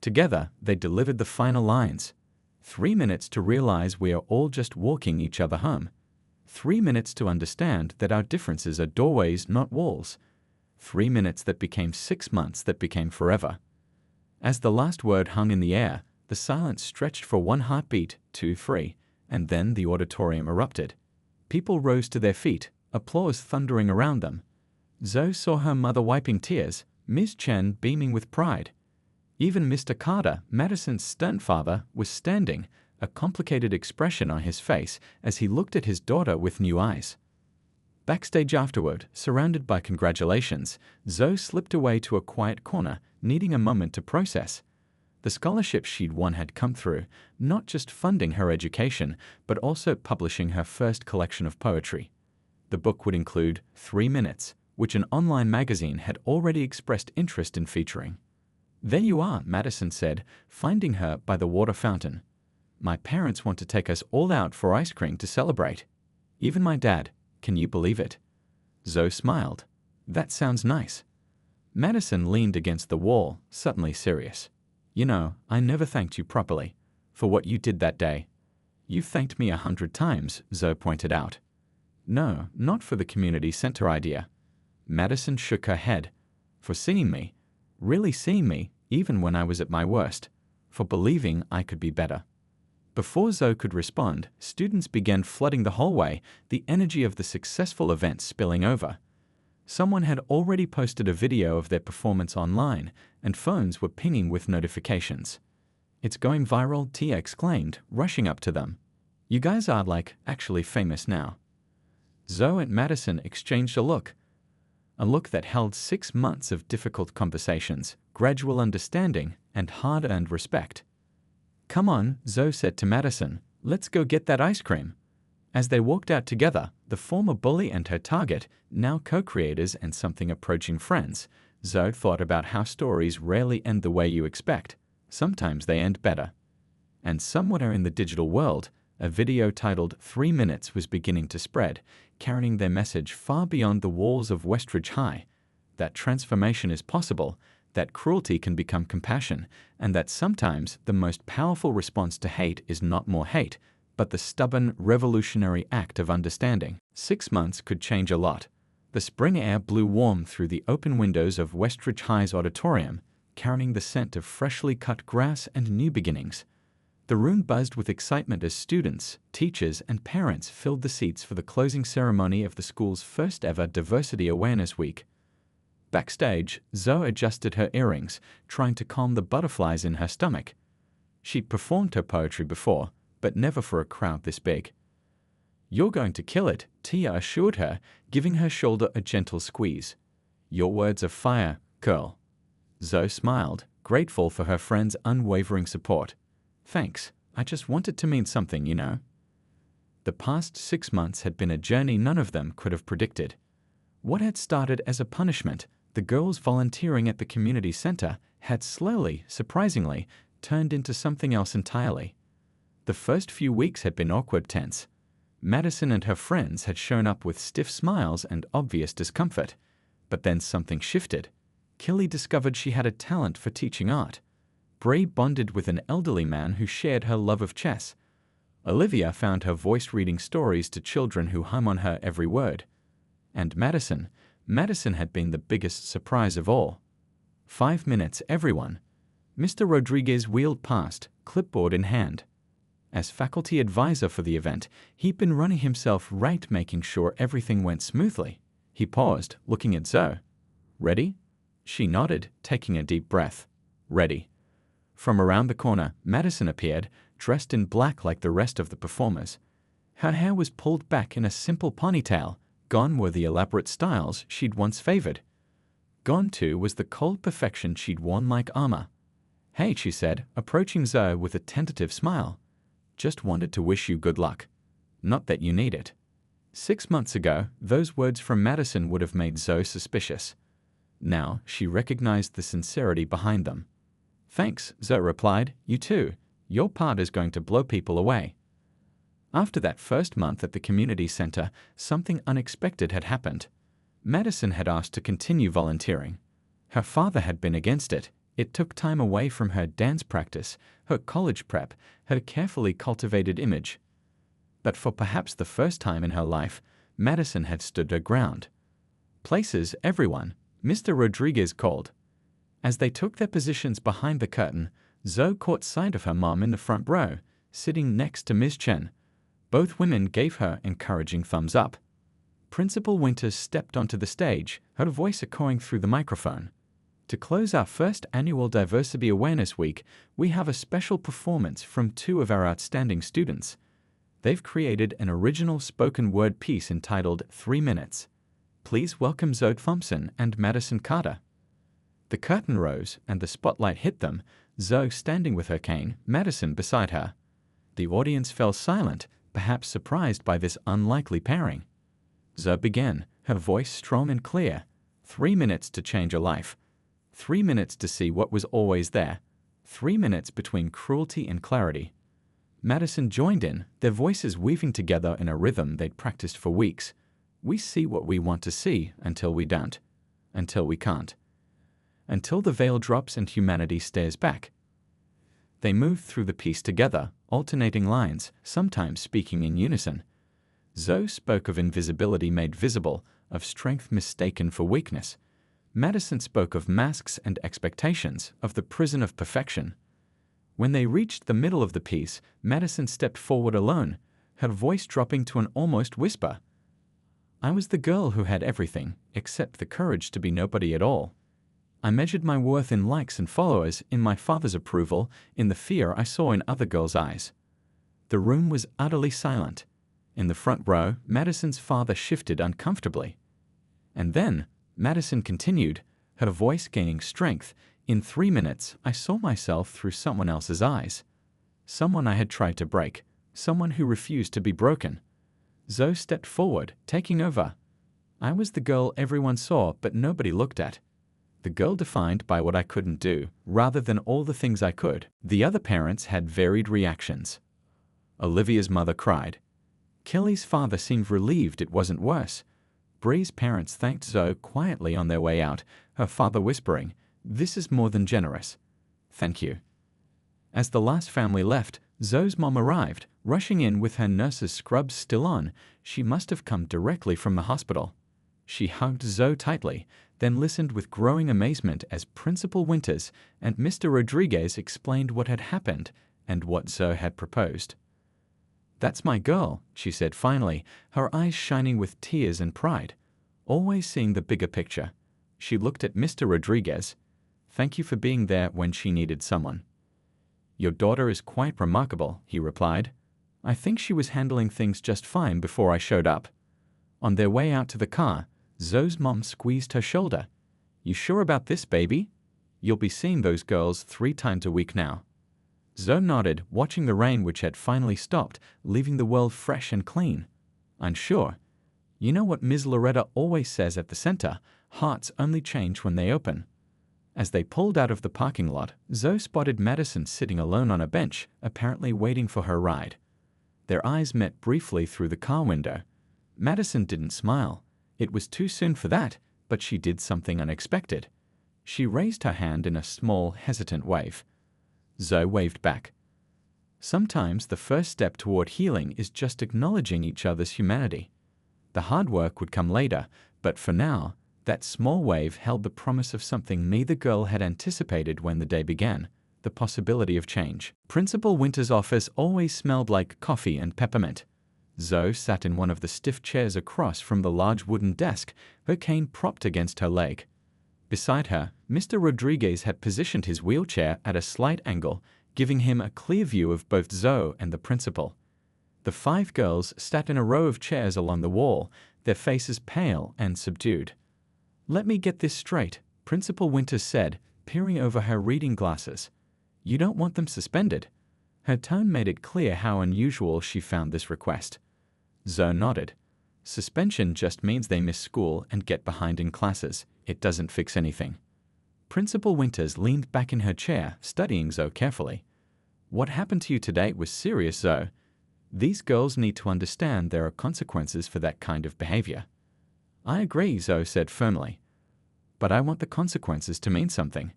Together, they delivered the final lines. 3 minutes to realize we are all just walking each other home. 3 minutes to understand that our differences are doorways, not walls. 3 minutes that became 6 months that became forever. As the last word hung in the air, the silence stretched for 1 heartbeat, 2, 3, and then the auditorium erupted. People rose to their feet, applause thundering around them. Zoe saw her mother wiping tears, Ms. Chen beaming with pride. Even Mr. Carter, Madison's stern father, was standing, a complicated expression on his face as he looked at his daughter with new eyes. Backstage afterward, surrounded by congratulations, Zoe slipped away to a quiet corner, needing a moment to process. The scholarship she'd won had come through, not just funding her education, but also publishing her first collection of poetry. The book would include 3 Minutes, which an online magazine had already expressed interest in featuring. "There you are," Madison said, finding her by the water fountain. "My parents want to take us all out for ice cream to celebrate. Even my dad. Can you believe it?" Zoe smiled. "That sounds nice." Madison leaned against the wall, suddenly serious. "You know, I never thanked you properly for what you did that day." "You've thanked me 100 times, Zoe pointed out. "No, not for the community center idea." Madison shook her head. "For seeing me, really seeing me, even when I was at my worst. For believing I could be better." Before Zoe could respond, students began flooding the hallway, the energy of the successful event spilling over. Someone had already posted a video of their performance online, and phones were pinging with notifications. "It's going viral," Tia exclaimed, rushing up to them. "You guys are, actually famous now." Zoe and Madison exchanged a look that held 6 months of difficult conversations, gradual understanding, and hard-earned respect. "Come on," Zoe said to Madison, "let's go get that ice cream." As they walked out together, the former bully and her target, now co-creators and something approaching friends, Zoe thought about how stories rarely end the way you expect. Sometimes they end better. And somewhere in the digital world, a video titled 3 Minutes was beginning to spread, carrying their message far beyond the walls of Westridge High. That transformation is possible, that cruelty can become compassion, and that sometimes the most powerful response to hate is not more hate, but the stubborn, revolutionary act of understanding. 6 months could change a lot. The spring air blew warm through the open windows of Westridge High's auditorium, carrying the scent of freshly cut grass and new beginnings. The room buzzed with excitement as students, teachers, and parents filled the seats for the closing ceremony of the school's first ever Diversity Awareness Week. Backstage, Zoe adjusted her earrings, trying to calm the butterflies in her stomach. She'd performed her poetry before, but never for a crowd this big. "You're going to kill it," Tia assured her, giving her shoulder a gentle squeeze. "Your words are fire, girl." Zoe smiled, grateful for her friend's unwavering support. "Thanks, I just wanted to mean something, you know." The past 6 months had been a journey none of them could have predicted. What had started as a punishment, the girls volunteering at the community center, had slowly, surprisingly, turned into something else entirely. The first few weeks had been awkward, tense. Madison and her friends had shown up with stiff smiles and obvious discomfort. But then something shifted. Killy discovered she had a talent for teaching art. Bree bonded with an elderly man who shared her love of chess. Olivia found her voice reading stories to children who hum on her every word. And Madison had been the biggest surprise of all. 5 minutes, everyone. Mr. Rodriguez wheeled past, clipboard in hand. As faculty advisor for the event, he'd been running himself right, making sure everything went smoothly. He paused, looking at Zoe. "Ready?" She nodded, taking a deep breath. "Ready." From around the corner, Madison appeared, dressed in black like the rest of the performers. Her hair was pulled back in a simple ponytail. Gone were the elaborate styles she'd once favored. Gone, too, was the cold perfection she'd worn like armor. "Hey," she said, approaching Zoe with a tentative smile. "Just wanted to wish you good luck. Not that you need it." 6 months ago, those words from Madison would have made Zoe suspicious. Now, she recognized the sincerity behind them. "Thanks," Zoe replied. "You too. Your part is going to blow people away." After that first month at the community center, something unexpected had happened. Madison had asked to continue volunteering. Her father had been against it, It took time away from her dance practice, her college prep, her carefully cultivated image. But for perhaps the first time in her life, Madison had stood her ground. "Places, everyone," Mr. Rodriguez called. As they took their positions behind the curtain, Zoe caught sight of her mom in the front row, sitting next to Ms. Chen. Both women gave her encouraging thumbs up. Principal Winters stepped onto the stage, her voice echoing through the microphone. "To close our first annual Diversity Awareness Week, we have a special performance from two of our outstanding students. They've created an original spoken word piece entitled 3 Minutes. Please welcome Zoe Thompson and Madison Carter." The curtain rose and the spotlight hit them, Zoe standing with her cane, Madison beside her. The audience fell silent, perhaps surprised by this unlikely pairing. Zoe began, her voice strong and clear. 3 minutes to change a life. 3 minutes to see what was always there. 3 minutes between cruelty and clarity. Madison joined in, their voices weaving together in a rhythm they'd practiced for weeks. "We see what we want to see until we don't. Until we can't. Until the veil drops and humanity stares back." They moved through the piece together, alternating lines, sometimes speaking in unison. Zoe spoke of invisibility made visible, of strength mistaken for weakness. Madison spoke of masks and expectations, of the prison of perfection. When they reached the middle of the piece, Madison stepped forward alone, her voice dropping to an almost whisper. "I was the girl who had everything, except the courage to be nobody at all. I measured my worth in likes and followers, in my father's approval, in the fear I saw in other girls' eyes." The room was utterly silent. In the front row, Madison's father shifted uncomfortably. And then, Madison continued, her voice gaining strength, "In 3 minutes, I saw myself through someone else's eyes. Someone I had tried to break, someone who refused to be broken." Zoe stepped forward, taking over. "I was the girl everyone saw but nobody looked at. The girl defined by what I couldn't do, rather than all the things I could." The other parents had varied reactions. Olivia's mother cried. Kelly's father seemed relieved it wasn't worse. Bree's parents thanked Zoe quietly on their way out, her father whispering, "This is more than generous. Thank you." As the last family left, Zoe's mom arrived, rushing in with her nurse's scrubs still on. She must have come directly from the hospital. She hugged Zoe tightly, then listened with growing amazement as Principal Winters and Mr. Rodriguez explained what had happened and what Zoe had proposed. "That's my girl," she said finally, her eyes shining with tears and pride, always seeing the bigger picture. She looked at Mr. Rodriguez. "Thank you for being there when she needed someone." "Your daughter is quite remarkable," he replied. "I think she was handling things just fine before I showed up." On their way out to the car, Zoe's mom squeezed her shoulder. "You sure about this, baby? You'll be seeing those girls 3 times a week now." Zoe nodded, watching the rain which had finally stopped, leaving the world fresh and clean. "I'm sure. You know what Ms. Loretta always says at the center, hearts only change when they open." As they pulled out of the parking lot, Zoe spotted Madison sitting alone on a bench, apparently waiting for her ride. Their eyes met briefly through the car window. Madison didn't smile. It was too soon for that, but she did something unexpected. She raised her hand in a small, hesitant wave. Zoe waved back. Sometimes the first step toward healing is just acknowledging each other's humanity. The hard work would come later, but for now, that small wave held the promise of something neither girl had anticipated when the day began, the possibility of change. Principal Winter's office always smelled like coffee and peppermint. Zoe sat in one of the stiff chairs across from the large wooden desk, her cane propped against her leg. Beside her, Mr. Rodriguez had positioned his wheelchair at a slight angle, giving him a clear view of both Zoe and the principal. The 5 girls sat in a row of chairs along the wall, their faces pale and subdued. "Let me get this straight," Principal Winters said, peering over her reading glasses. "You don't want them suspended?" Her tone made it clear how unusual she found this request. Zoe nodded. "Suspension just means they miss school and get behind in classes. It doesn't fix anything." Principal Winters leaned back in her chair, studying Zoe carefully. "What happened to you today was serious, Zoe. These girls need to understand there are consequences for that kind of behavior." "I agree," Zoe said firmly. "But I want the consequences to mean something.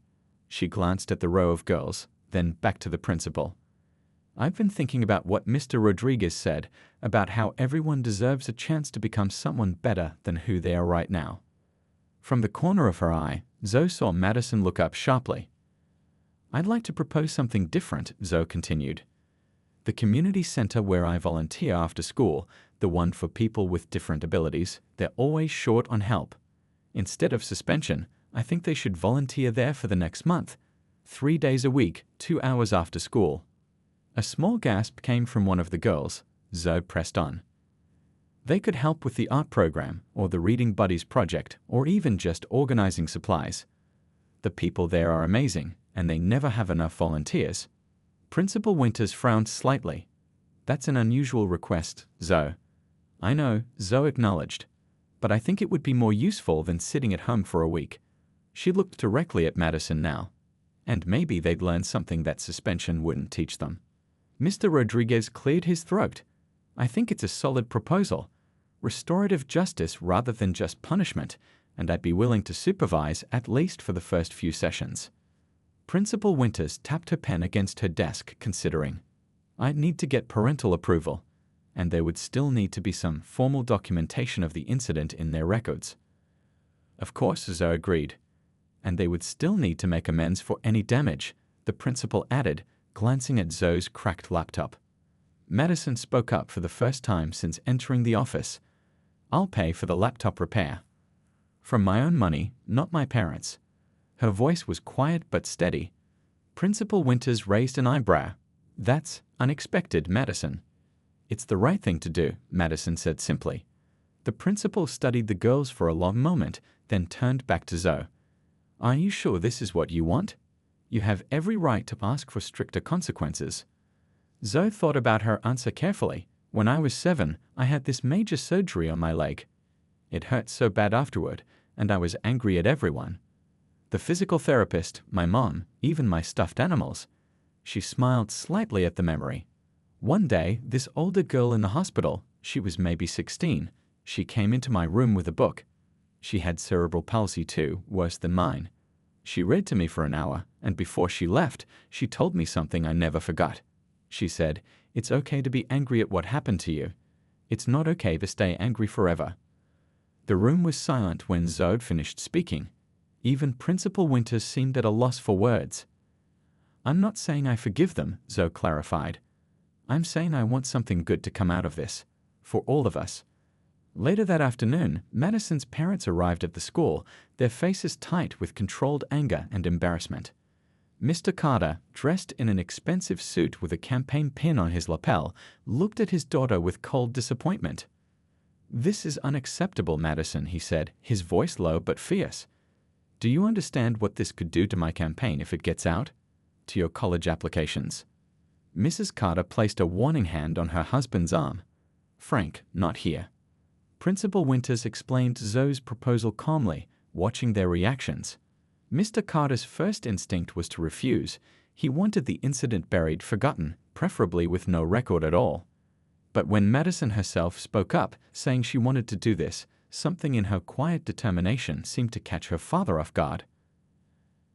She glanced at the row of girls, then back to the principal. I've been thinking about what Mr. Rodriguez said about how everyone deserves a chance to become someone better than who they are right now. From the corner of her eye, Zoe saw Madison look up sharply. I'd like to propose something different, Zoe continued. The community center where I volunteer after school, the one for people with different abilities, they're always short on help. Instead of suspension, I think they should volunteer there for the next month. 3 days a week, 2 hours after school. A small gasp came from one of the girls. Zoe pressed on. They could help with the art program, or the Reading Buddies project, or even just organizing supplies. The people there are amazing, and they never have enough volunteers. Principal Winters frowned slightly. That's an unusual request, Zoe. I know, Zoe acknowledged. But I think it would be more useful than sitting at home for a week. She looked directly at Madison now. And maybe they'd learn something that suspension wouldn't teach them. Mr. Rodriguez cleared his throat. I think it's a solid proposal. Restorative justice rather than just punishment, and I'd be willing to supervise at least for the first few sessions. Principal Winters tapped her pen against her desk, considering. I'd need to get parental approval, and there would still need to be some formal documentation of the incident in their records. Of course, Zoe agreed. And they would still need to make amends for any damage, the principal added, glancing at Zoe's cracked laptop. Madison spoke up for the first time since entering the office. I'll pay for the laptop repair. From my own money, not my parents'. Her voice was quiet but steady. Principal Winters raised an eyebrow. That's unexpected, Madison. It's the right thing to do, Madison said simply. The principal studied the girls for a long moment, then turned back to Zoe. Are you sure this is what you want? You have every right to ask for stricter consequences. Zoe thought about her answer carefully. When I was 7, I had this major surgery on my leg. It hurt so bad afterward, and I was angry at everyone. The physical therapist, my mom, even my stuffed animals. She smiled slightly at the memory. One day, this older girl in the hospital, she was maybe 16, she came into my room with a book. She had cerebral palsy too, worse than mine. She read to me for an hour, and before she left, she told me something I never forgot. She said, "It's okay to be angry at what happened to you. It's not okay to stay angry forever." The room was silent when Zoe finished speaking. Even Principal Winters seemed at a loss for words. I'm not saying I forgive them, Zoe clarified. I'm saying I want something good to come out of this, for all of us. Later that afternoon, Madison's parents arrived at the school, their faces tight with controlled anger and embarrassment. Mr. Carter, dressed in an expensive suit with a campaign pin on his lapel, looked at his daughter with cold disappointment. This is unacceptable, Madison, he said, his voice low but fierce. Do you understand what this could do to my campaign if it gets out? To your college applications? Mrs. Carter placed a warning hand on her husband's arm. Frank, not here. Principal Winters explained Zoe's proposal calmly, watching their reactions. Mr. Carter's first instinct was to refuse. He wanted the incident buried, forgotten, preferably with no record at all. But when Madison herself spoke up, saying she wanted to do this, something in her quiet determination seemed to catch her father off guard.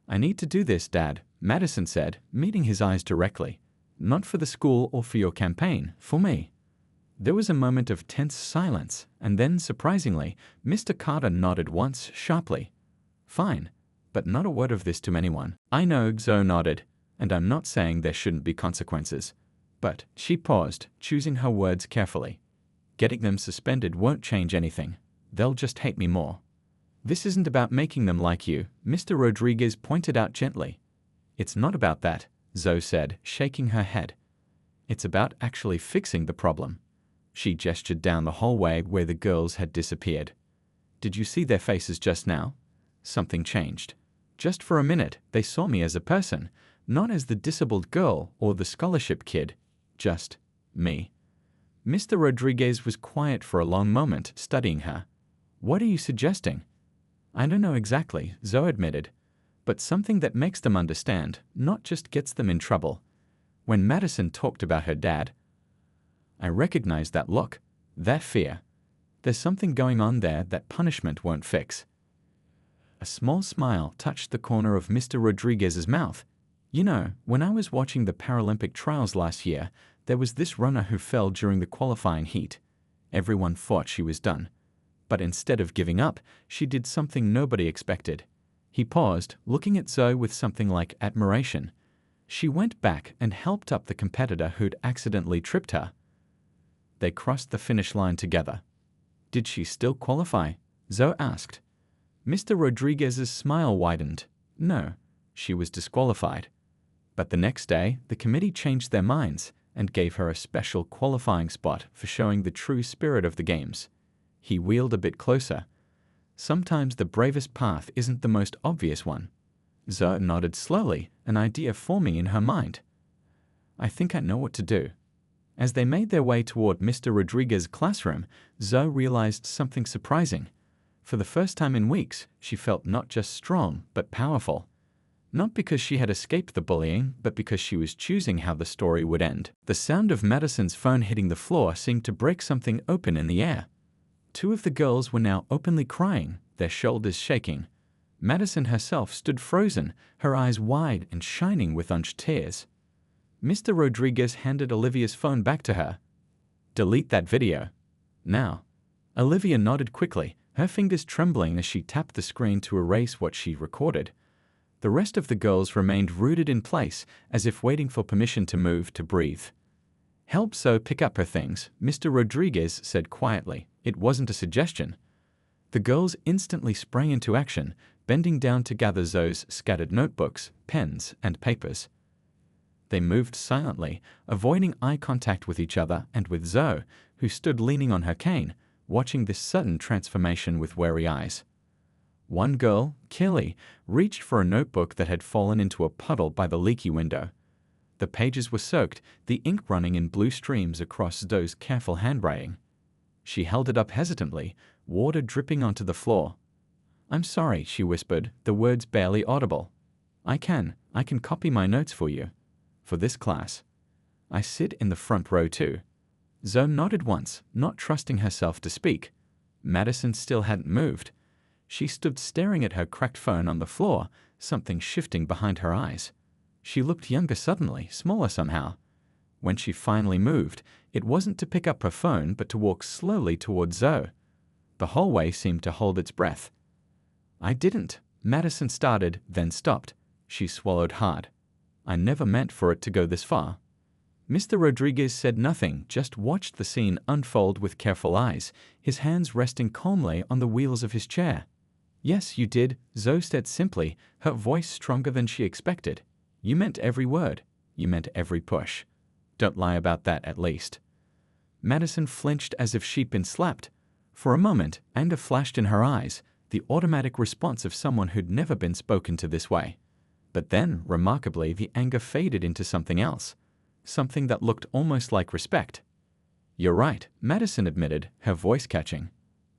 I need to do this, Dad, Madison said, meeting his eyes directly. Not for the school or for your campaign, for me. There was a moment of tense silence, and then, surprisingly, Mr. Carter nodded once, sharply. Fine, but not a word of this to anyone. I know, Zoe nodded, and I'm not saying there shouldn't be consequences. But she paused, choosing her words carefully. Getting them suspended won't change anything. They'll just hate me more. This isn't about making them like you, Mr. Rodriguez pointed out gently. It's not about that, Zoe said, shaking her head. It's about actually fixing the problem. She gestured down the hallway where the girls had disappeared. Did you see their faces just now? Something changed. Just for a minute, they saw me as a person, not as the disabled girl or the scholarship kid. Just me. Mr. Rodriguez was quiet for a long moment, studying her. What are you suggesting? I don't know exactly, Zoe admitted, but something that makes them understand, not just gets them in trouble. When Madison talked about her dad, I recognized that look, that fear. There's something going on there that punishment won't fix. A small smile touched the corner of Mr. Rodriguez's mouth. You know, when I was watching the Paralympic trials last year, there was this runner who fell during the qualifying heat. Everyone thought she was done. But instead of giving up, she did something nobody expected. He paused, looking at Zoe with something like admiration. She went back and helped up the competitor who'd accidentally tripped her. They crossed the finish line together. Did she still qualify? Zoe asked. Mr. Rodriguez's smile widened. No, she was disqualified. But the next day, the committee changed their minds and gave her a special qualifying spot for showing the true spirit of the games. He wheeled a bit closer. Sometimes the bravest path isn't the most obvious one. Zoe nodded slowly, an idea forming in her mind. I think I know what to do. As they made their way toward Mr. Rodriguez's classroom, Zoe realized something surprising. For the first time in weeks, she felt not just strong, but powerful. Not because she had escaped the bullying, but because she was choosing how the story would end. The sound of Madison's phone hitting the floor seemed to break something open in the air. Two of the girls were now openly crying, their shoulders shaking. Madison herself stood frozen, her eyes wide and shining with unshed tears. Mr. Rodriguez handed Olivia's phone back to her. Delete that video. Now. Olivia nodded quickly, her fingers trembling as she tapped the screen to erase what she recorded. The rest of the girls remained rooted in place, as if waiting for permission to move, to breathe. Help Zoe pick up her things, Mr. Rodriguez said quietly. It wasn't a suggestion. The girls instantly sprang into action, bending down to gather Zoe's scattered notebooks, pens, and papers. They moved silently, avoiding eye contact with each other and with Zoe, who stood leaning on her cane, watching this sudden transformation with wary eyes. One girl, Kelly, reached for a notebook that had fallen into a puddle by the leaky window. The pages were soaked, the ink running in blue streams across Zoe's careful handwriting. She held it up hesitantly, water dripping onto the floor. I'm sorry, she whispered, the words barely audible. I can copy my notes for you. For this class. I sit in the front row too. Zoe nodded once, not trusting herself to speak. Madison still hadn't moved. She stood staring at her cracked phone on the floor, something shifting behind her eyes. She looked younger suddenly, smaller somehow. When she finally moved, it wasn't to pick up her phone, but to walk slowly toward Zoe. The hallway seemed to hold its breath. I didn't. Madison started, then stopped. She swallowed hard. I never meant for it to go this far. Mr. Rodriguez said nothing, just watched the scene unfold with careful eyes, his hands resting calmly on the wheels of his chair. Yes, you did, Zoe said simply, her voice stronger than she expected. You meant every word. You meant every push. Don't lie about that, at least. Madison flinched as if she'd been slapped. For a moment, anger flashed in her eyes, the automatic response of someone who'd never been spoken to this way. But then, remarkably, the anger faded into something else. Something that looked almost like respect. You're right, Madison admitted, her voice catching.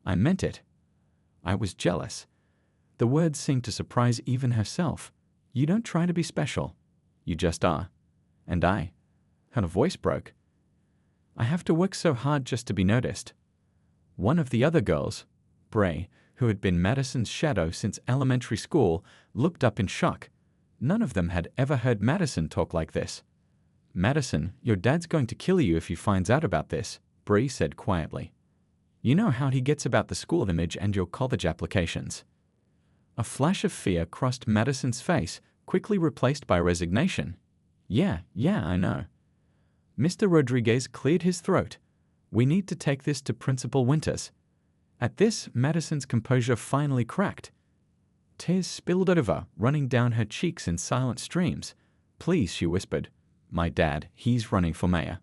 I meant it. I was jealous. The words seemed to surprise even herself. You don't try to be special. You just are. And her voice broke. I have to work so hard just to be noticed. One of the other girls, Bray, who had been Madison's shadow since elementary school, looked up in shock. None of them had ever heard Madison talk like this. Madison, your dad's going to kill you if he finds out about this, Bree said quietly. You know how he gets about the school image and your college applications. A flash of fear crossed Madison's face, quickly replaced by resignation. Yeah, I know. Mr. Rodriguez cleared his throat. We need to take this to Principal Winters. At this, Madison's composure finally cracked. Tears spilled over, running down her cheeks in silent streams. Please, she whispered. My dad, he's running for mayor.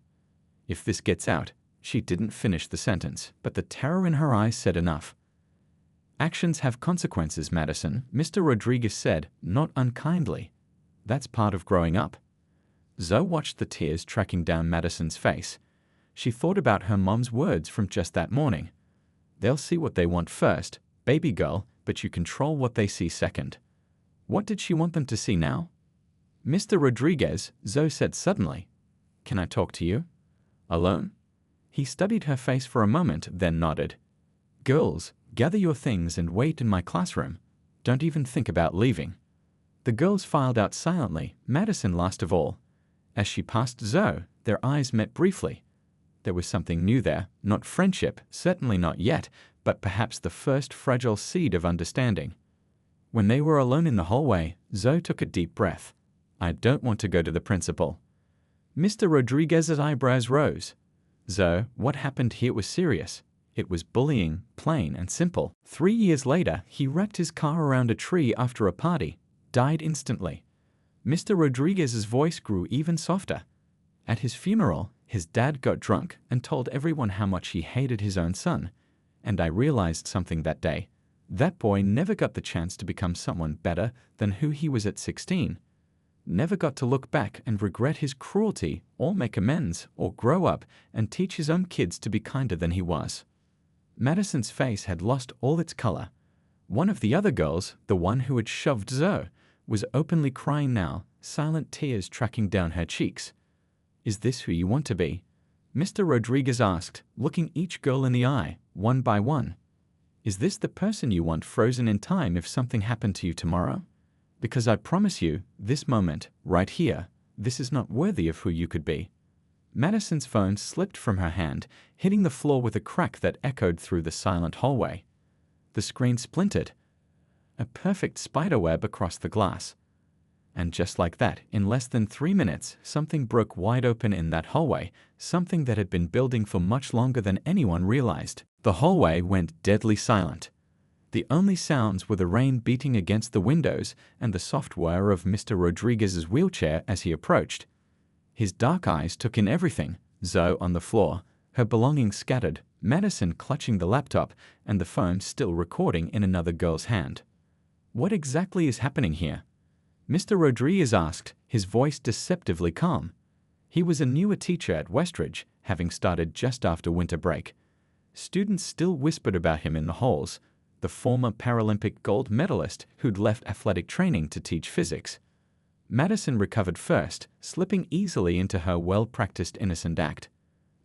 If this gets out, she didn't finish the sentence, but the terror in her eyes said enough. Actions have consequences, Madison, Mr. Rodriguez said, not unkindly. That's part of growing up. Zoe watched the tears tracking down Madison's face. She thought about her mom's words from just that morning. They'll see what they want first, baby girl, but you control what they see second. What did she want them to see now? Mr. Rodriguez, Zoe said suddenly. Can I talk to you? Alone? He studied her face for a moment, then nodded. Girls, gather your things and wait in my classroom. Don't even think about leaving." The girls filed out silently, Madison last of all. As she passed Zoe, their eyes met briefly. There was something new there, not friendship, certainly not yet, but perhaps the first fragile seed of understanding. When they were alone in the hallway, Zoe took a deep breath. "I don't want to go to the principal." Mr. Rodriguez's eyebrows rose. "Zoe, what happened here was serious. It was bullying, plain and simple. 3 years later, he wrapped his car around a tree after a party, died instantly." Mr. Rodriguez's voice grew even softer. "At his funeral, his dad got drunk and told everyone how much he hated his own son. And I realized something that day. That boy never got the chance to become someone better than who he was at 16. Never got to look back and regret his cruelty or make amends or grow up and teach his own kids to be kinder than he was." Madison's face had lost all its color. One of the other girls, the one who had shoved Zoe, was openly crying now, silent tears tracking down her cheeks. "Is this who you want to be?" Mr. Rodriguez asked, looking each girl in the eye, one by one. "Is this the person you want frozen in time if something happened to you tomorrow? Because I promise you, this moment, right here, this is not worthy of who you could be." Madison's phone slipped from her hand, hitting the floor with a crack that echoed through the silent hallway. The screen splintered. A perfect spiderweb across the glass. And just like that, in less than 3 minutes, something broke wide open in that hallway, something that had been building for much longer than anyone realized. The hallway went deadly silent. The only sounds were the rain beating against the windows and the soft whir of Mr. Rodriguez's wheelchair as he approached. His dark eyes took in everything: Zoe on the floor, her belongings scattered, Madison clutching the laptop, and the phone still recording in another girl's hand. "What exactly is happening here?" Mr. Rodriguez asked, his voice deceptively calm. He was a newer teacher at Westridge, having started just after winter break. Students still whispered about him in the halls, the former Paralympic gold medalist who'd left athletic training to teach physics. Madison recovered first, slipping easily into her well-practiced innocent act.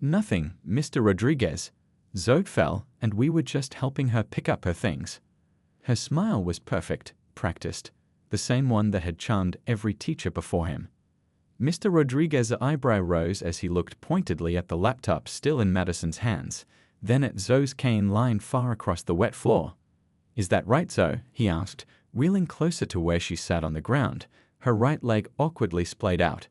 "Nothing, Mr. Rodriguez. Zoe fell, and we were just helping her pick up her things." Her smile was perfect, practiced, the same one that had charmed every teacher before him. Mr. Rodriguez's eyebrow rose as he looked pointedly at the laptop still in Madison's hands, then at Zoe's cane lying far across the wet floor. "Is that right, Zoe?" he asked, wheeling closer to where she sat on the ground, her right leg awkwardly splayed out.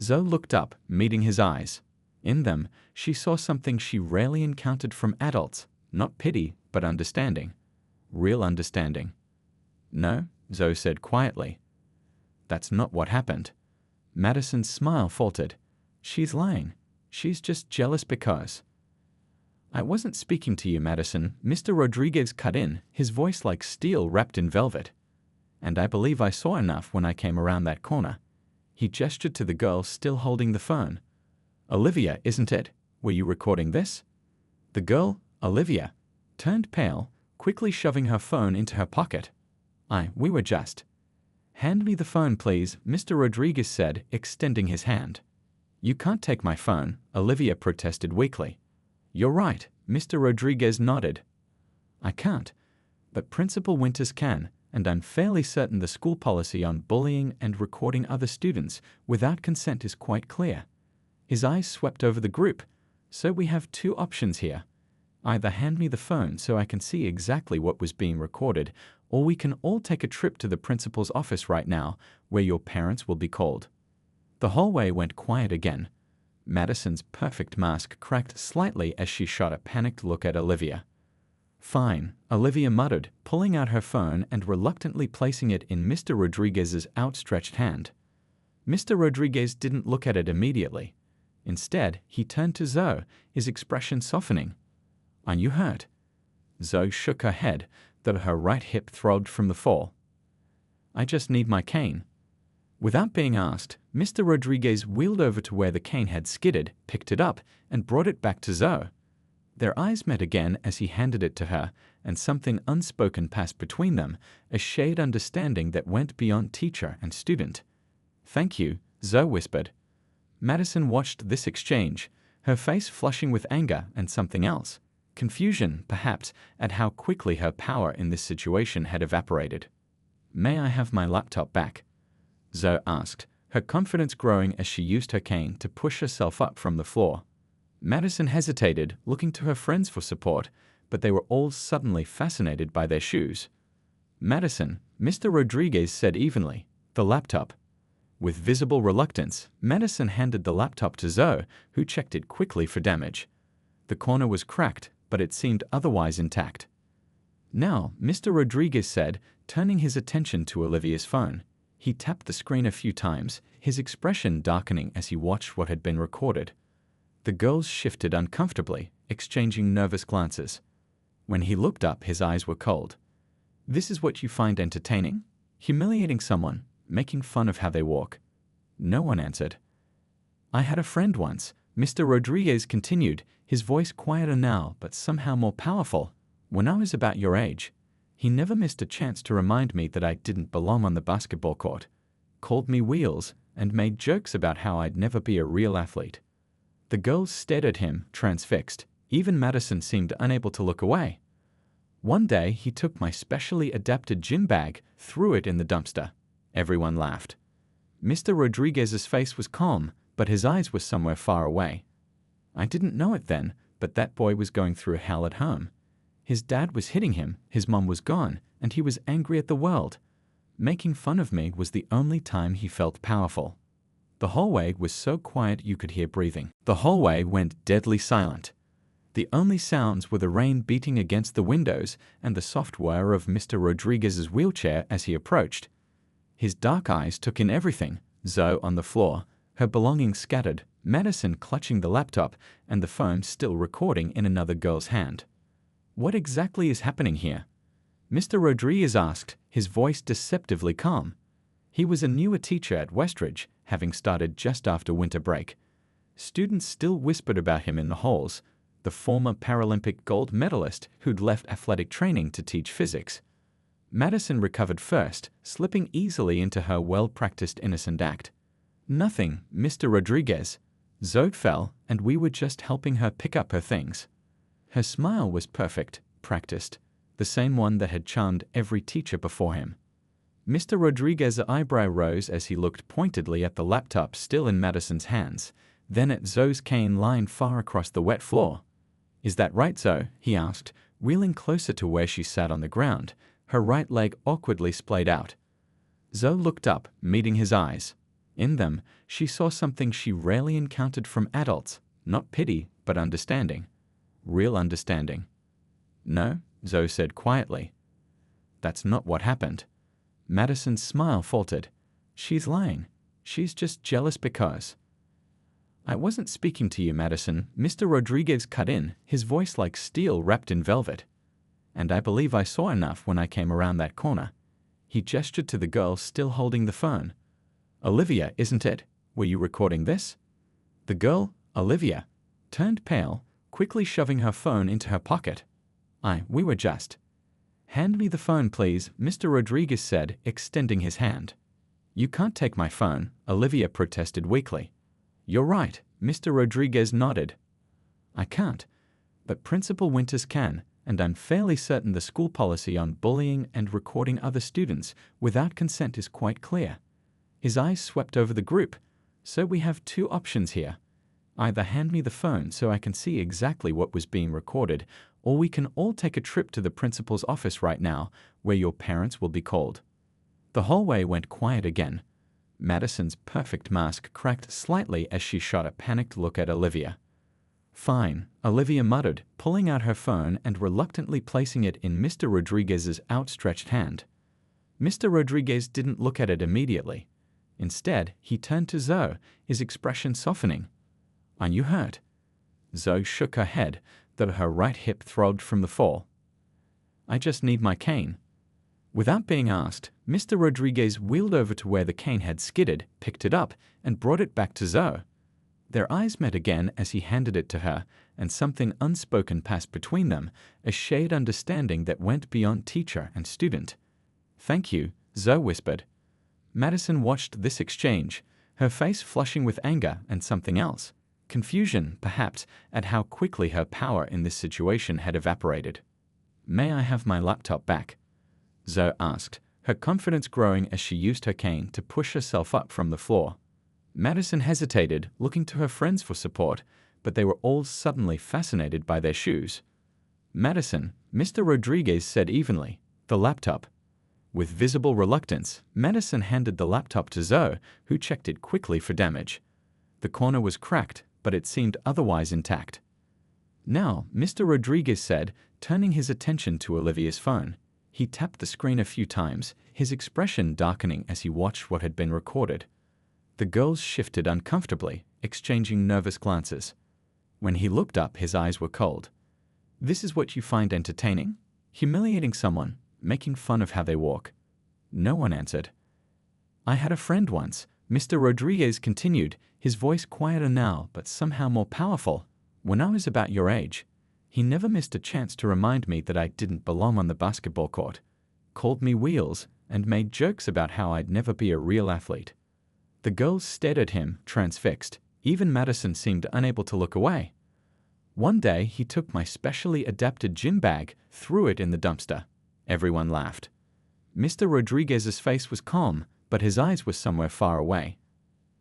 Zoe looked up, meeting his eyes. In them, she saw something she rarely encountered from adults, not pity, but understanding. Real understanding. "No," Zoe said quietly. "That's not what happened." Madison's smile faltered. "She's lying. She's just jealous because—" "I wasn't speaking to you, Madison," Mr. Rodriguez cut in, his voice like steel wrapped in velvet. "And I believe I saw enough when I came around that corner." He gestured to the girl still holding the phone. "Olivia, isn't it? Were you recording this?" The girl, Olivia, turned pale, quickly shoving her phone into her pocket. We were just—" "Hand me the phone, please," Mr. Rodriguez said, extending his hand. "You can't take my phone," Olivia protested weakly. "You're right," Mr. Rodriguez nodded. "I can't, but Principal Winters can, and I'm fairly certain the school policy on bullying and recording other students without consent is quite clear." His eyes swept over the group. "So we have 2 options here. Either hand me the phone so I can see exactly what was being recorded, or we can all take a trip to the principal's office right now, where your parents will be called." The hallway went quiet again. Madison's perfect mask cracked slightly as she shot a panicked look at Olivia. "Fine," Olivia muttered, pulling out her phone and reluctantly placing it in Mr. Rodriguez's outstretched hand. Mr. Rodriguez didn't look at it immediately. Instead, he turned to Zoe, his expression softening. "Are you hurt?" Zoe shook her head, though her right hip throbbed from the fall. "I just need my cane." Without being asked, Mr. Rodriguez wheeled over to where the cane had skidded, picked it up, and brought it back to Zoe. Their eyes met again as he handed it to her, and something unspoken passed between them, a shade understanding that went beyond teacher and student. "Thank you," Zoe whispered. Madison watched this exchange, her face flushing with anger and something else, Confusion, perhaps, at how quickly her power in this situation had evaporated. "May I have my laptop back?" Zoe asked, her confidence growing as she used her cane to push herself up from the floor. Madison hesitated, looking to her friends for support, but they were all suddenly fascinated by their shoes. "Madison," Mr. Rodriguez said evenly, "the laptop." With visible reluctance, Madison handed the laptop to Zoe, who checked it quickly for damage. The corner was cracked, but it seemed otherwise intact. "Now," Mr. Rodriguez said, turning his attention to Olivia's phone. He tapped the screen a few times, his expression darkening as he watched what had been recorded. The girls shifted uncomfortably, exchanging nervous glances. When he looked up, his eyes were cold. "This is what you find entertaining? Humiliating someone, making fun of how they walk?" No one answered. "I had a friend once," Mr. Rodriguez continued, his voice quieter now but somehow more powerful. "When I was about your age, he never missed a chance to remind me that I didn't belong on the basketball court, called me Wheels, and made jokes about how I'd never be a real athlete." The girls stared at him, transfixed. Even Madison seemed unable to look away. "One day he took my specially adapted gym bag, threw it in the dumpster." Everyone laughed. Mr. Rodriguez's face was calm, but his eyes were somewhere far away. "I didn't know it then, but that boy was going through hell at home. His dad was hitting him, his mom was gone, and he was angry at the world. Making fun of me was the only time he felt powerful." The hallway was so quiet you could hear breathing. The hallway went deadly silent. The only sounds were the rain beating against the windows and the soft whir of Mr. Rodriguez's wheelchair as he approached. His dark eyes took in everything: Zoe on the floor, her belongings scattered, Madison clutching the laptop, and the phone still recording in another girl's hand. "What exactly is happening here?" Mr. Rodriguez asked, his voice deceptively calm. He was a newer teacher at Westridge, having started just after winter break. Students still whispered about him in the halls, the former Paralympic gold medalist who'd left athletic training to teach physics. Madison recovered first, slipping easily into her well-practiced innocent act. "Nothing, Mr. Rodriguez. Zoe fell, and we were just helping her pick up her things." Her smile was perfect, practiced, the same one that had charmed every teacher before him. Mr. Rodriguez's eyebrow rose as he looked pointedly at the laptop still in Madison's hands, then at Zoe's cane lying far across the wet floor. "Is that right, Zoe?" he asked, wheeling closer to where she sat on the ground, her right leg awkwardly splayed out. Zoe looked up, meeting his eyes. In them, she saw something she rarely encountered from adults, not pity, but understanding. Real understanding. "No," Zoe said quietly. "That's not what happened." Madison's smile faltered. "She's lying. She's just jealous because—" "I wasn't speaking to you, Madison," Mr. Rodriguez cut in, his voice like steel wrapped in velvet. "And I believe I saw enough when I came around that corner." He gestured to the girl still holding the phone. "Olivia, isn't it? Were you recording this?" The girl, Olivia, turned pale, quickly shoving her phone into her pocket. We were just—" "Hand me the phone, please," Mr. Rodriguez said, extending his hand. "You can't take my phone," Olivia protested weakly. "You're right," Mr. Rodriguez nodded. "I can't, but Principal Winters can, and I'm fairly certain the school policy on bullying and recording other students without consent is quite clear." His eyes swept over the group. "So we have two options here. Either hand me the phone so I can see exactly what was being recorded, or we can all take a trip to the principal's office right now, where your parents will be called." The hallway went quiet again. Madison's perfect mask cracked slightly as she shot a panicked look at Olivia. "Fine," Olivia muttered, pulling out her phone and reluctantly placing it in Mr. Rodriguez's outstretched hand. Mr. Rodriguez didn't look at it immediately. Instead, he turned to Zoe, his expression softening. "Are you hurt?" Zoe shook her head, though her right hip throbbed from the fall. "I just need my cane." Without being asked, Mr. Rodriguez wheeled over to where the cane had skidded, picked it up, and brought it back to Zoe. Their eyes met again as he handed it to her, and something unspoken passed between them, a shared understanding that went beyond teacher and student. "Thank you," Zoe whispered. Madison watched this exchange, her face flushing with anger and something else. Confusion, perhaps, at how quickly her power in this situation had evaporated. "May I have my laptop back?" Zoe asked, her confidence growing as she used her cane to push herself up from the floor. Madison hesitated, looking to her friends for support, but they were all suddenly fascinated by their shoes. "Madison," Mr. Rodriguez said evenly, "the laptop." With visible reluctance, Madison handed the laptop to Zoe, who checked it quickly for damage. The corner was cracked, but it seemed otherwise intact. "Now," Mr. Rodriguez said, turning his attention to Olivia's phone. He tapped the screen a few times, his expression darkening as he watched what had been recorded. The girls shifted uncomfortably, exchanging nervous glances. When he looked up, his eyes were cold. "This is what you find entertaining? Humiliating someone, making fun of how they walk?" No one answered. "I had a friend once," Mr. Rodriguez continued, his voice quieter now but somehow more powerful. "When I was about your age, he never missed a chance to remind me that I didn't belong on the basketball court, called me Wheels, and made jokes about how I'd never be a real athlete." The girls stared at him, transfixed. Even Madison seemed unable to look away. "One day he took my specially adapted gym bag, threw it in the dumpster." Everyone laughed. Mr. Rodriguez's face was calm, but his eyes were somewhere far away.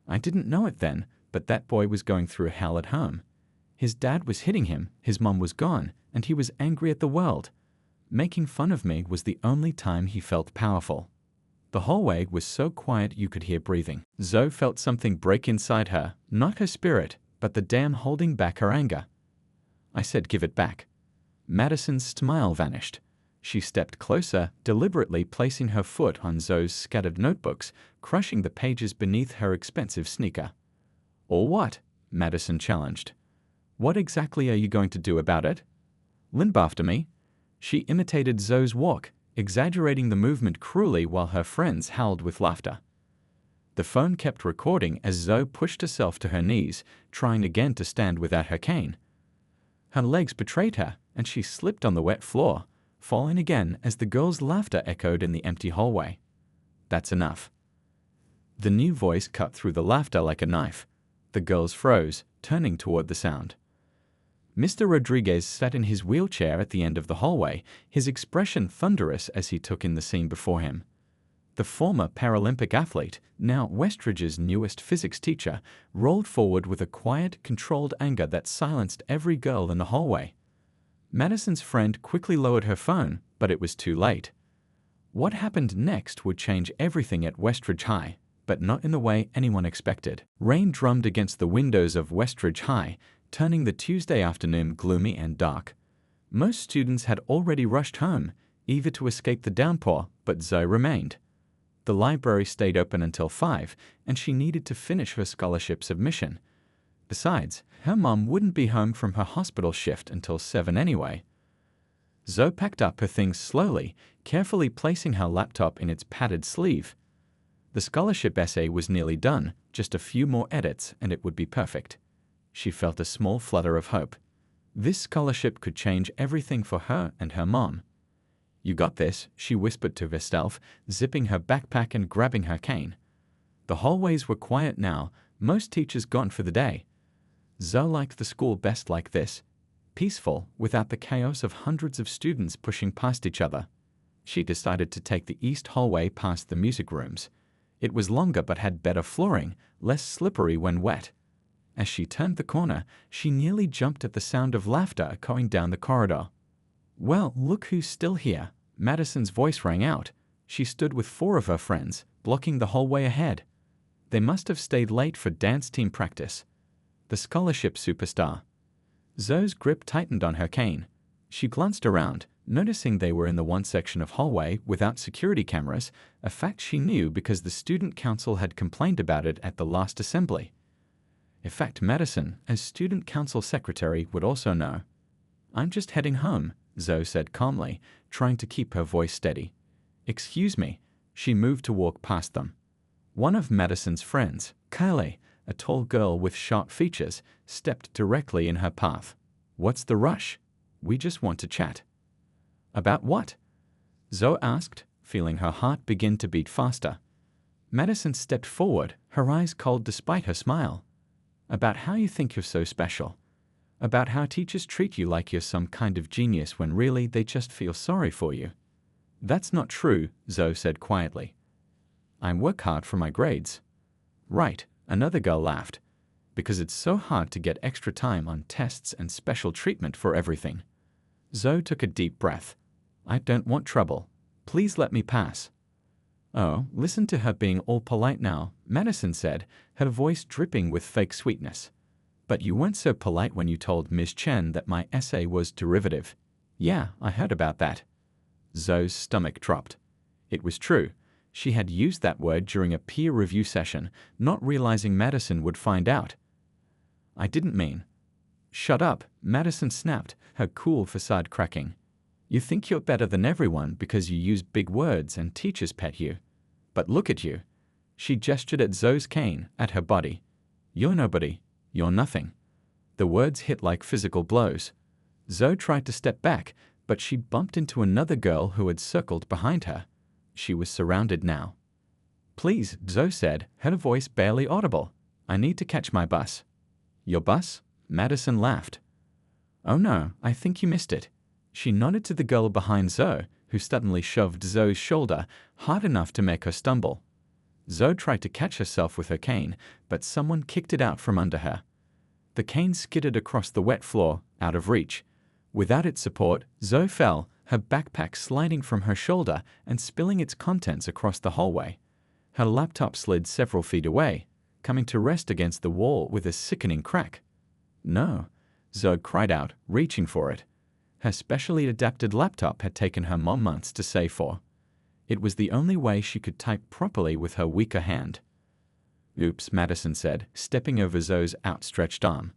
"I didn't know it then, but that boy was going through hell at home. His dad was hitting him, his mom was gone, and he was angry at the world. Making fun of me was the only time he felt powerful." The hallway was so quiet you could hear breathing. Zoe felt something break inside her, not her spirit, but the dam holding back her anger. "I said give it back." Madison's smile vanished. She stepped closer, deliberately placing her foot on Zoe's scattered notebooks, crushing the pages beneath her expensive sneaker. "Or what?" Madison challenged. "What exactly are you going to do about it?" "Limp after me." She imitated Zoe's walk, exaggerating the movement cruelly while her friends howled with laughter. The phone kept recording as Zoe pushed herself to her knees, trying again to stand without her cane. Her legs betrayed her, and she slipped on the wet floor, falling again as the girls' laughter echoed in the empty hallway. "That's enough." The new voice cut through the laughter like a knife. The girls froze, turning toward the sound. Mr. Rodriguez sat in his wheelchair at the end of the hallway, his expression thunderous as he took in the scene before him. The former Paralympic athlete, now Westridge's newest physics teacher, rolled forward with a quiet, controlled anger that silenced every girl in the hallway. Madison's friend quickly lowered her phone, but it was too late. What happened next would change everything at Westridge High, but not in the way anyone expected. Rain drummed against the windows of Westridge High, turning the Tuesday afternoon gloomy and dark. Most students had already rushed home, eager to escape the downpour, but Zoe remained. The library stayed open until 5, and she needed to finish her scholarship submission. Besides, her mom wouldn't be home from her hospital shift until 7 anyway. Zoe packed up her things slowly, carefully placing her laptop in its padded sleeve. The scholarship essay was nearly done, just a few more edits and it would be perfect. She felt a small flutter of hope. This scholarship could change everything for her and her mom. "You got this," she whispered to herself, zipping her backpack and grabbing her cane. The hallways were quiet now, most teachers gone for the day. Zoe liked the school best like this, peaceful, without the chaos of hundreds of students pushing past each other. She decided to take the east hallway past the music rooms. It was longer but had better flooring, less slippery when wet. As she turned the corner, she nearly jumped at the sound of laughter echoing down the corridor. "Well, look who's still here," Madison's voice rang out. She stood with 4 of her friends, blocking the hallway ahead. They must have stayed late for dance team practice. The scholarship superstar. Zoe's grip tightened on her cane. She glanced around, noticing they were in the one section of hallway without security cameras, a fact she knew because the student council had complained about it at the last assembly. In fact, Madison, as student council secretary, would also know. "I'm just heading home," Zoe said calmly, trying to keep her voice steady. "Excuse me." She moved to walk past them. One of Madison's friends, Kylie, a tall girl with sharp features, stepped directly in her path. "What's the rush? We just want to chat." "About what?" Zoe asked, feeling her heart begin to beat faster. Madison stepped forward, her eyes cold despite her smile. About how you think you're so special. About how teachers treat you like you're some kind of genius when really they just feel sorry for you. That's not true, Zoe said quietly. I work hard for my grades. Right, another girl laughed. Because it's so hard to get extra time on tests and special treatment for everything. Zoe took a deep breath. I don't want trouble. Please let me pass. Oh, listen to her being all polite now, Madison said, her voice dripping with fake sweetness. But you weren't so polite when you told Ms. Chen that my essay was derivative. Yeah, I heard about that. Zoe's stomach dropped. It was true. She had used that word during a peer review session, not realizing Madison would find out. I didn't mean. Shut up, Madison snapped, her cool facade cracking. You think you're better than everyone because you use big words and teachers pet you. But look at you. She gestured at Zoe's cane, at her body. You're nobody. You're nothing. The words hit like physical blows. Zoe tried to step back, but she bumped into another girl who had circled behind her. She was surrounded now. Please, Zoe said, her voice barely audible. I need to catch my bus. Your bus? Madison laughed. Oh no, I think you missed it. She nodded to the girl behind Zoe, who suddenly shoved Zoe's shoulder hard enough to make her stumble. Zoe tried to catch herself with her cane, but someone kicked it out from under her. The cane skidded across the wet floor, out of reach. Without its support, Zoe fell, her backpack sliding from her shoulder and spilling its contents across the hallway. Her laptop slid several feet away, coming to rest against the wall with a sickening crack. No, Zoe cried out, reaching for it. Her specially adapted laptop had taken her mom months to save for. It was the only way she could type properly with her weaker hand. Oops, Madison said, stepping over Zoe's outstretched arm.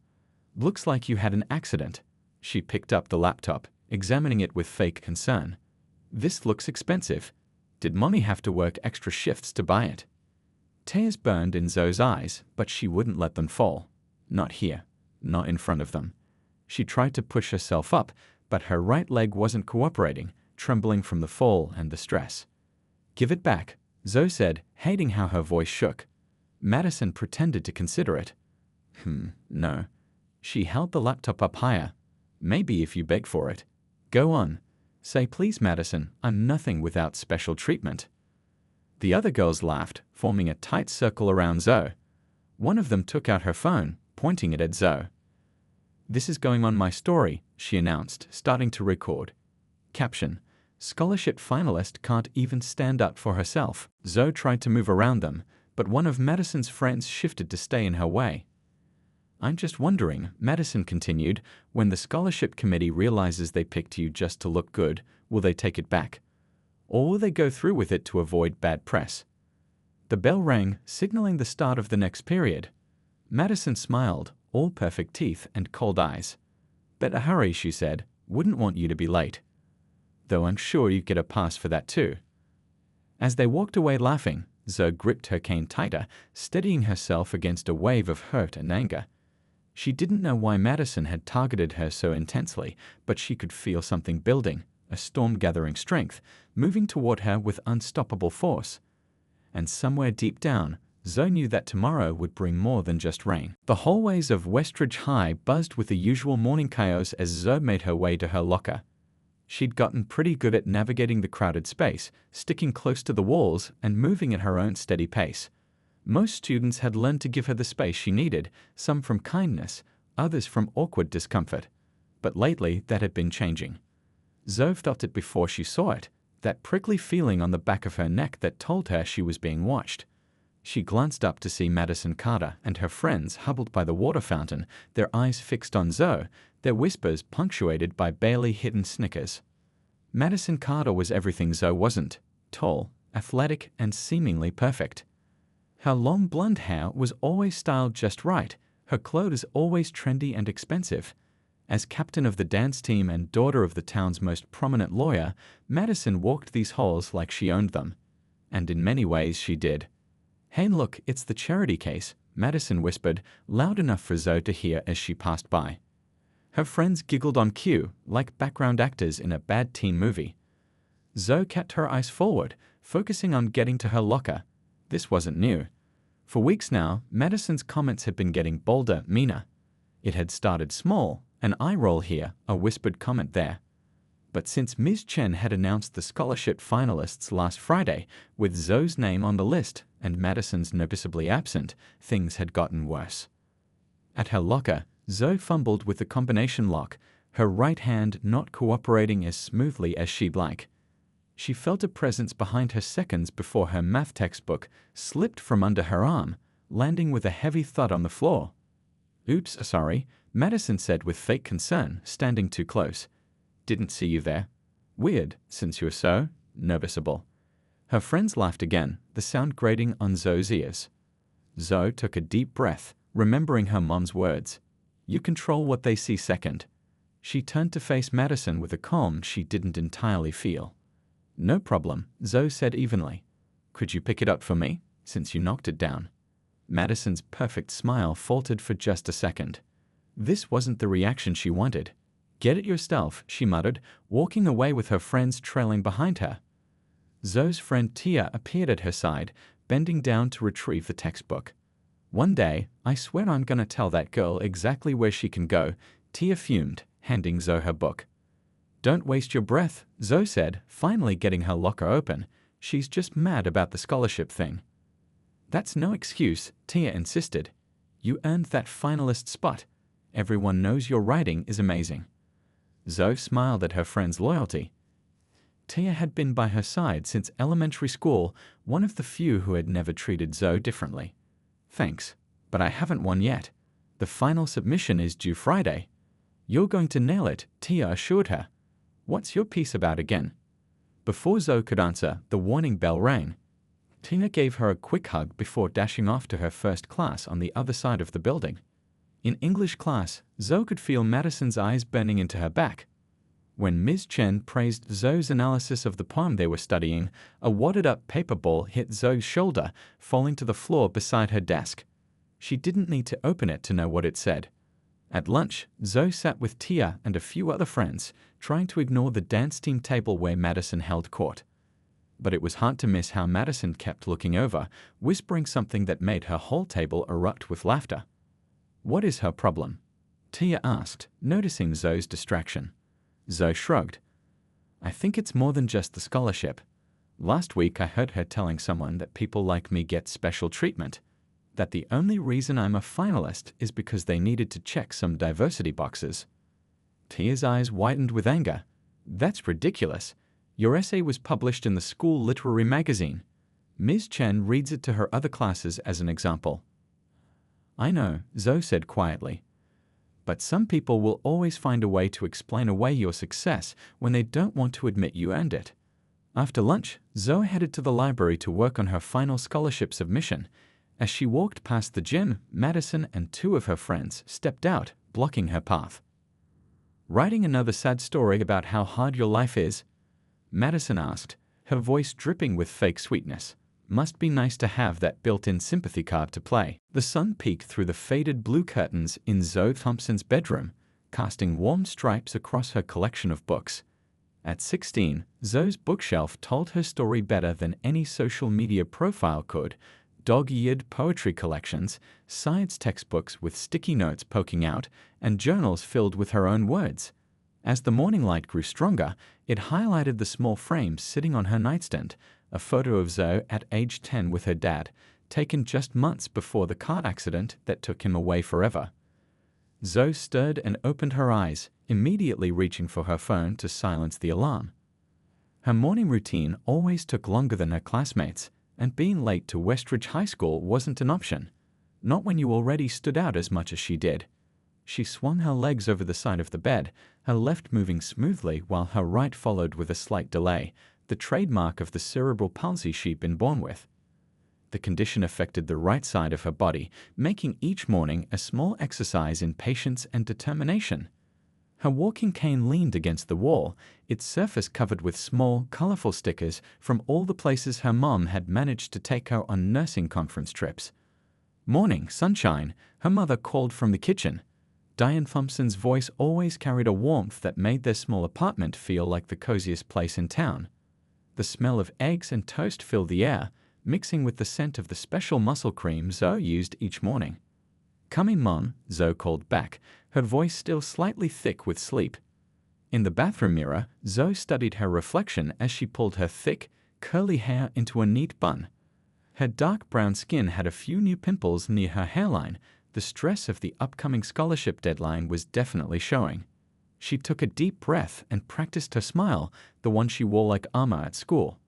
Looks like you had an accident. She picked up the laptop, examining it with fake concern. This looks expensive. Did Mommy have to work extra shifts to buy it? Tears burned in Zoe's eyes, but she wouldn't let them fall. Not here. Not in front of them. She tried to push herself up, but her right leg wasn't cooperating, trembling from the fall and the stress. Give it back, Zoe said, hating how her voice shook. Madison pretended to consider it. No. She held the laptop up higher. Maybe if you beg for it. Go on. Say please, Madison, I'm nothing without special treatment. The other girls laughed, forming a tight circle around Zoe. One of them took out her phone, pointing it at Zoe. This is going on my story, she announced, starting to record. Caption: Scholarship finalist can't even stand up for herself. Zoe tried to move around them, but one of Madison's friends shifted to stay in her way. I'm just wondering, Madison continued, when the scholarship committee realizes they picked you just to look good, will they take it back? Or will they go through with it to avoid bad press? The bell rang, signaling the start of the next period. Madison smiled, all perfect teeth and cold eyes. Better hurry, she said. Wouldn't want you to be late. Though I'm sure you'd get a pass for that too. As they walked away laughing, Zoe gripped her cane tighter, steadying herself against a wave of hurt and anger. She didn't know why Madison had targeted her so intensely, but she could feel something building, a storm gathering strength, moving toward her with unstoppable force. And somewhere deep down, Zoe knew that tomorrow would bring more than just rain. The hallways of Westridge High buzzed with the usual morning chaos as Zoe made her way to her locker. She'd gotten pretty good at navigating the crowded space, sticking close to the walls and moving at her own steady pace. Most students had learned to give her the space she needed, some from kindness, others from awkward discomfort. But lately, that had been changing. Zoe felt it before she saw it, that prickly feeling on the back of her neck that told her she was being watched. She glanced up to see Madison Carter and her friends huddled by the water fountain, their eyes fixed on Zoe, their whispers punctuated by barely hidden snickers. Madison Carter was everything Zoe wasn't: tall, athletic, and seemingly perfect. Her long blonde hair was always styled just right, her clothes always trendy and expensive. As captain of the dance team and daughter of the town's most prominent lawyer, Madison walked these halls like she owned them. And in many ways she did. Hey look, it's the charity case, Madison whispered, loud enough for Zoe to hear as she passed by. Her friends giggled on cue, like background actors in a bad teen movie. Zoe kept her eyes forward, focusing on getting to her locker. This wasn't new. For weeks now, Madison's comments had been getting bolder, meaner. It had started small, an eye roll here, a whispered comment there. But since Ms. Chen had announced the scholarship finalists last Friday, with Zoe's name on the list and Madison's noticeably absent, things had gotten worse. At her locker, Zoe fumbled with the combination lock, her right hand not cooperating as smoothly as she'd like. She felt a presence behind her seconds before her math textbook slipped from under her arm, landing with a heavy thud on the floor. "Oops, sorry," Madison said with fake concern, standing too close. "Didn't see you there. Weird, since you're so noticeable." Her friends laughed again, the sound grating on Zoe's ears. Zoe took a deep breath, remembering her mom's words. "You control what they see second." She turned to face Madison with a calm she didn't entirely feel. "No problem," Zoe said evenly. "Could you pick it up for me, since you knocked it down?" Madison's perfect smile faltered for just a second. This wasn't the reaction she wanted. "Get it yourself," she muttered, walking away with her friends trailing behind her. Zoe's friend Tia appeared at her side, bending down to retrieve the textbook. "One day, I swear I'm gonna tell that girl exactly where she can go," Tia fumed, handing Zoe her book. "Don't waste your breath," Zoe said, finally getting her locker open. "She's just mad about the scholarship thing." "That's no excuse," Tia insisted. "You earned that finalist spot. Everyone knows your writing is amazing." Zoe smiled at her friend's loyalty. Tia had been by her side since elementary school, one of the few who had never treated Zoe differently. "Thanks, but I haven't won yet. The final submission is due Friday." "You're going to nail it," Tia assured her. "What's your piece about again?" Before Zoe could answer, the warning bell rang. Tina gave her a quick hug before dashing off to her first class on the other side of the building. In English class, Zoe could feel Madison's eyes burning into her back. When Ms. Chen praised Zoe's analysis of the poem they were studying, a wadded-up paper ball hit Zoe's shoulder, falling to the floor beside her desk. She didn't need to open it to know what it said. At lunch, Zoe sat with Tia and a few other friends, trying to ignore the dance team table where Madison held court. But it was hard to miss how Madison kept looking over, whispering something that made her whole table erupt with laughter. "What is her problem?" Tia asked, noticing Zoe's distraction. Zoe shrugged. "I think it's more than just the scholarship. Last week I heard her telling someone that people like me get special treatment, that the only reason I'm a finalist is because they needed to check some diversity boxes." Tia's eyes widened with anger. "That's ridiculous. Your essay was published in the school literary magazine. Ms. Chen reads it to her other classes as an example." "I know," Zoe said quietly. "But some people will always find a way to explain away your success when they don't want to admit you earned it." After lunch, Zoe headed to the library to work on her final scholarship submission. As she walked past the gym, Madison and two of her friends stepped out, blocking her path. "Writing another sad story about how hard your life is?" Madison asked, her voice dripping with fake sweetness. "Must be nice to have that built-in sympathy card to play." The sun peeked through the faded blue curtains in Zoe Thompson's bedroom, casting warm stripes across her collection of books. At 16, Zoe's bookshelf told her story better than any social media profile could. Dog-eared poetry collections, science textbooks with sticky notes poking out, and journals filled with her own words. As the morning light grew stronger, it highlighted the small frame sitting on her nightstand, a photo of Zoe at age 10 with her dad, taken just months before the car accident that took him away forever. Zoe stirred and opened her eyes, immediately reaching for her phone to silence the alarm. Her morning routine always took longer than her classmates, and being late to Westridge High School wasn't an option. Not when you already stood out as much as she did. She swung her legs over the side of the bed, her left moving smoothly while her right followed with a slight delay, the trademark of the cerebral palsy she'd been born with. The condition affected the right side of her body, making each morning a small exercise in patience and determination. Her walking cane leaned against the wall, its surface covered with small, colorful stickers from all the places her mom had managed to take her on nursing conference trips. "Morning, sunshine," her mother called from the kitchen. Diane Thompson's voice always carried a warmth that made their small apartment feel like the coziest place in town. The smell of eggs and toast filled the air, mixing with the scent of the special muscle cream Zoe used each morning. "Coming, Mom," Zoe called back, her voice still slightly thick with sleep. In the bathroom mirror, Zoe studied her reflection as she pulled her thick, curly hair into a neat bun. Her dark brown skin had a few new pimples near her hairline. The stress of the upcoming scholarship deadline was definitely showing. She took a deep breath and practiced her smile, the one she wore like armor at school.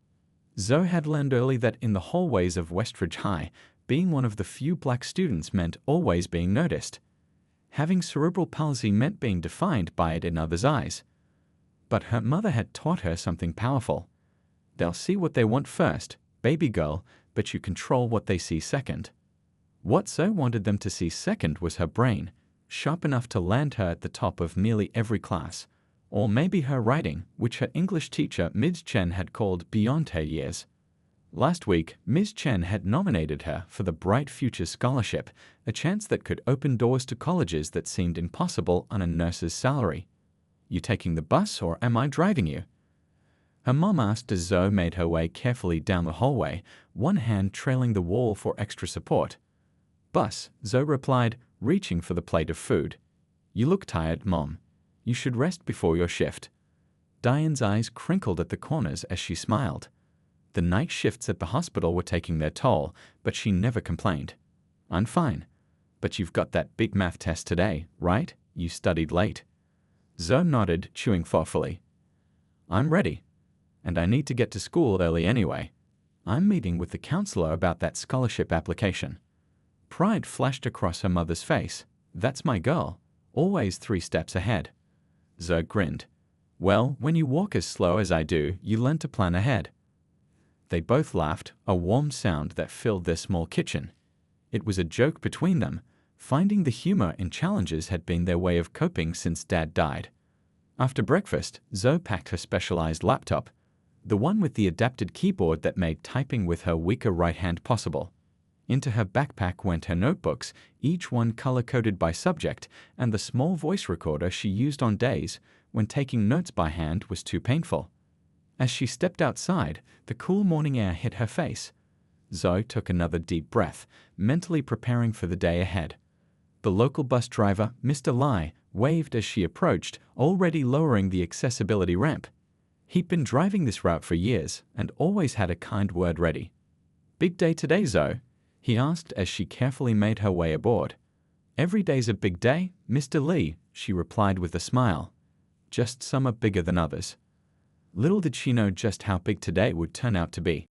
Zoe had learned early that in the hallways of Westridge High, being one of the few black students meant always being noticed. Having cerebral palsy meant being defined by it in others' eyes. But her mother had taught her something powerful. They'll see what they want first, baby girl, but you control what they see second. What Zoe wanted them to see second was her brain, sharp enough to land her at the top of nearly every class. Or maybe her writing, which her English teacher Ms. Chen had called beyond her years. Last week, Ms. Chen had nominated her for the Bright Future Scholarship, a chance that could open doors to colleges that seemed impossible on a nurse's salary. "You taking the bus or am I driving you?" Her mom asked as Zoe made her way carefully down the hallway, one hand trailing the wall for extra support. "Bus," Zoe replied, reaching for the plate of food. "You look tired, Mom. You should rest before your shift." Diane's eyes crinkled at the corners as she smiled. The night shifts at the hospital were taking their toll, but she never complained. "I'm fine. But you've got that big math test today, right? You studied late." Zoe nodded, chewing thoughtfully. "I'm ready. And I need to get to school early anyway. I'm meeting with the counselor about that scholarship application." Pride flashed across her mother's face. "That's my girl. Always 3 steps ahead." Zoe grinned. "Well, when you walk as slow as I do, you learn to plan ahead." They both laughed, a warm sound that filled their small kitchen. It was a joke between them. Finding the humor in challenges had been their way of coping since Dad died. After breakfast, Zoe packed her specialized laptop, the one with the adapted keyboard that made typing with her weaker right hand possible. Into her backpack went her notebooks, each one color-coded by subject, and the small voice recorder she used on days when taking notes by hand was too painful. As she stepped outside, the cool morning air hit her face. Zoe took another deep breath, mentally preparing for the day ahead. The local bus driver, Mr. Lai, waved as she approached, already lowering the accessibility ramp. He'd been driving this route for years and always had a kind word ready. "Big day today, Zoe?" he asked as she carefully made her way aboard. "Every day's a big day, Mr. Lee," she replied with a smile. "Just some are bigger than others." Little did she know just how big today would turn out to be.